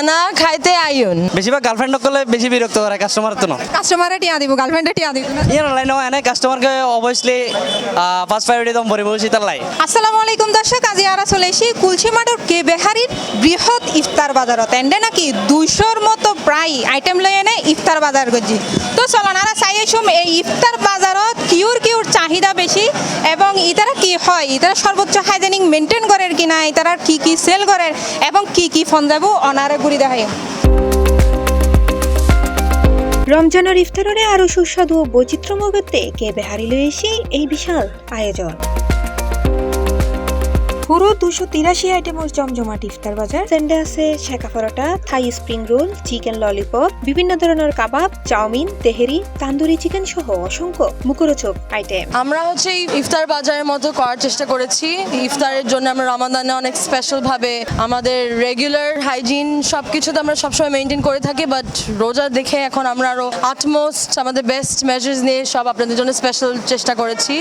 খানা খাইতে আইন। বেশিরভাগ গার্লফ্রেন্ড করলে বেশি বিরক্ত করে কাস্টমার তো না কাস্টমারে টিয়া দিব গার্লফ্রেন্ডে টিয়া দিব না। ইয়ে লাইন এনে কাস্টমারকে অবভিয়াসলি ফার্স্ট প্রায়োরিটি দম ভরে বসি তার লাই। আসসালামু আলাইকুম দর্শক, আজি আরা চলে এসি কুলসিমাটোর কে বেহারির বৃহৎ ইফতার বাজারত এন্ডে নাকি 200র মতো প্রায় আইটেম লই এনে ইফতার বাজার করছি। তো চলন আরা চাইছুম এই ইফতার বাজারত কিউর চাহিদা বেশি এবং ইতারা কি হয়, ইতারা সর্বোচ্চ হাইজেনিক মেনটেন করের কিনা, ইতারা কি সেল করের এবং কি ফোন যাব অনারে ঘুরি দেখাই। রমজানের ইফতারে আরো সুস্বাদু ও বৈচিত্র্যময় করতে কে বেহারি লয়ে এসে এই বিশাল আয়োজন। পুরো 283 আইটেমের জমজমাট ইফতার বাজার। সেন্ডে আছে শেকা পরোটা, থাই স্প্রিং রোল, চিকেন ললিপপ, বিভিন্ন ধরনের কাবাব, চাউমিন, তেহেরি, তান্দুরি চিকেন সহ অসংখ্য মুখরোচক আইটেম। আমরা এই ইফতার বাজারের মতো করার চেষ্টা করেছি। ইফতারের জন্য আমরা রমাদানে অনেক স্পেশাল ভাবে আমাদের রেগুলার হাইজিন সবকিছুতে আমরা সবসময় মেনটেন করে থাকি, বাট রোজা দেখে এখন আমরা আরো আটমোস্ট আমাদের বেস্ট মেজার্স নিয়ে সব আপনাদের জন্য স্পেশাল চেষ্টা করেছি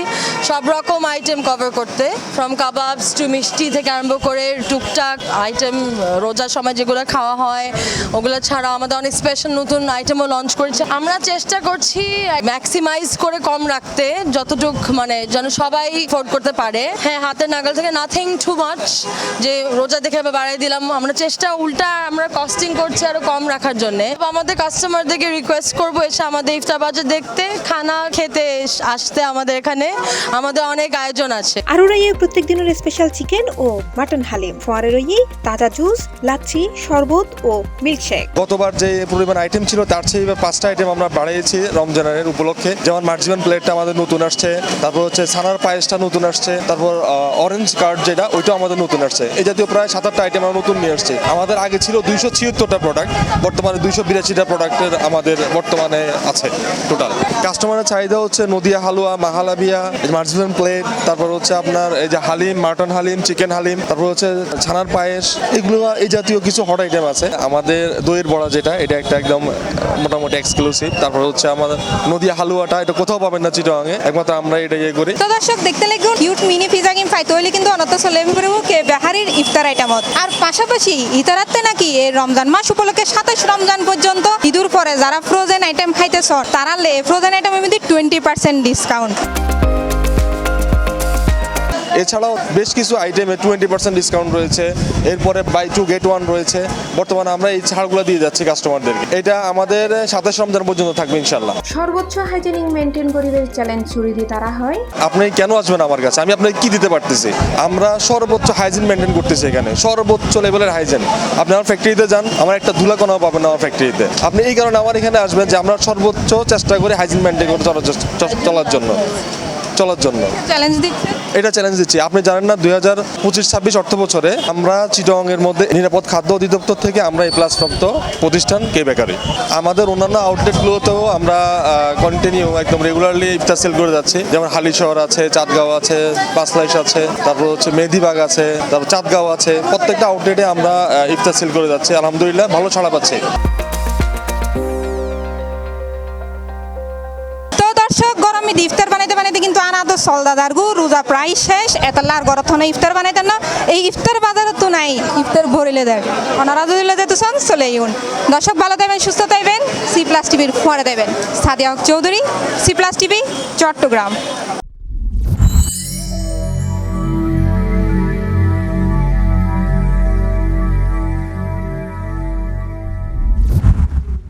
সব রকম আইটেম কভার করতে, ফ্রম কাবাবস টু মিষ্টি থেকে আরম্ভ করে টুকটাক আইটেম রোজার সময় যেগুলো খাওয়া হয় ওগুলো ছাড়া আমাদের অনেক স্পেশাল নতুন আইটেমও লঞ্চ করেছে। আমরা চেষ্টা করছি ম্যাক্সিমাইজ করে কম রাখতে, যতটুক মানে যেন সবাই এফোর্ড করতে পারে। হ্যাঁ, হাতের নাগাল থেকে নাথিং টু মাচ যে রোজা দেখে বাড়াই দিলাম। আমরা চেষ্টা উল্টা আমরা কস্টিং করছি আরো কম রাখার জন্য। আমাদের কাস্টমারদেরকে রিকোয়েস্ট করবো এসে আমাদের ইফতার বাজার দেখতে, খানা খেতে আসতে। আমাদের এখানে আমাদের অনেক আয়োজন আছে। আরো রয়ে প্রত্যেক দিনের স্পেশাল চিকেন ও মাটন হালিম, ফোয়ারে রয়ে তাজা জুস, লাচ্ছি, শরবত ও মিল্কশেক। গতবার যে পরিমাণ আইটেম ছিল তার চেয়ে এবার 5টা আইটেম আমরা বাড়িয়েছি রমজানের উপলক্ষে। যেমন মার্জিমান প্লেটটা আমাদের নতুন আসছে, তারপর হচ্ছে ছানার পায়েসটা নতুন আসছে, তারপর অরেঞ্জ কার্ড যেটা ওইটা আমাদের নতুন আসছে। এই জাতীয় প্রায় 7-8টা আইটেম আমরা নতুন নিয়ে আসছি। আমাদের আগে ছিল 276টা প্রোডাক্ট, বর্তমানে 282টা প্রোডাক্টের আমাদের বর্তমানে আছে টোটাল। কাস্টমারের চাহিদা হচ্ছে নদিয়া হালুয়া, মাহালাবিয়া, মার্জিমান প্লেট, তারপর হচ্ছে আপনার এই যে হালিম, মাটন হালিম, চিকেন হালিম, তারপর হচ্ছে ছানার পায়েস, এগুলো এই জাতীয় কিছু হট আইটেম আছে। আমাদের দইয়ের বড়া যেটা এটা একটা একদম মোটামুটি এক্সক্লুসিভ। তারপর হচ্ছে আমাদের নদিয়া হালুয়াটা, এটা কোথাও পাবেন না চিটাগাঙে, একমাত্র আমরা এটা ইয়ে করি। তো দর্শক দেখতে লাগুন কিউট মিনি পিজা গেম ফাইতে হইলে কিন্তু অনত চলে করবো কে বেহারির ইফতার আইটেমত। আর পাশাপাশি ইতারাতে নাকি এই রমজান মাস উপলক্ষে 27 রমজান পর্যন্ত ঈদুর পরে যারা ফ্রোজেন আইটেম খাইতেছ তারা ফ্রোজেন আইটেমের মধ্যে 20% ডিসকাউন্ট। এছাড়াও বেশ কিছু আইটেমে 20% ডিসকাউন্ট রয়েছে। এরপরে বাই 2 get 1 রয়েছে। বর্তমানে আমরা এই ছাড়গুলো দিয়ে যাচ্ছি কাস্টমারদেরকে। এটা আমাদের 27 রমজান পর্যন্ত থাকবে ইনশাল্লাহ। সর্বোচ্চ হাইজেনিক মেনটেন করিবার চ্যালেঞ্জ ছুরি দিয়ে তারা হয়। আপনি কেন আসবেন আমার কাছে? আমি আপনাকে কি দিতে পারতেছি? আমরা সর্বোচ্চ হাইজিন মেনটেন করতেছি এখানে, সর্বোচ্চ লেভেলের হাইজিন। আপনি আমার ফ্যাক্টরিতে যান, আমার একটা ধুলাকণাও পাবেন না আমার ফ্যাক্টরিতে। আপনি এই কারণে আমার এখানে আসবেন যে আমরা সর্বোচ্চ চেষ্টা করি হাইজিন মেনটেন করে চলার জন্য চ্যালেঞ্জ দিচ্ছে, এটা চ্যালেঞ্জ দিচ্ছি। আপনি জানেন না 2025-26 অর্থ বছরে আমরা চিটাগাংয়ের মধ্যে নিরাপদ খাদ্য অধিদপ্তর থেকে আমরা এই প্লাস প্রাপ্ত প্রতিষ্ঠান কে বেকারি। আমাদের অন্যান্য আউটলেটগুলোতেও আমরা কন্টিনিউ একদম রেগুলারলি ইফতার সেল করে যাচ্ছি। যেমন হালিশহর আছে, চাঁদগাঁও আছে, পাঁচলাইশ আছে, তারপর হচ্ছে মেহেদিবাগ আছে, তারপর চাঁদগাঁও আছে। প্রত্যেকটা আউটলেটে আমরা ইফতার সেল করে যাচ্ছি, আলহামদুলিল্লাহ ভালো ছাড়া পাচ্ছি। গরমে ইফতার বানাইতে কিন্তু আনাদো সলদাদার গু রোজা প্রায় শেষ। এতলার গরথনে ইফতার বানাইতেন না, এই ইফতার বাজারে তো নাই, ইফতার ভরিলে দেয় ওনারা যদি যেতে চান চলে আইন। দর্শক ভালো থাকবেন, সুস্থ থাকবেন। সি প্লাস টিভির ফোয়ারে দেবেন। Sadia Chowdhury, C plus TV, Chittagong.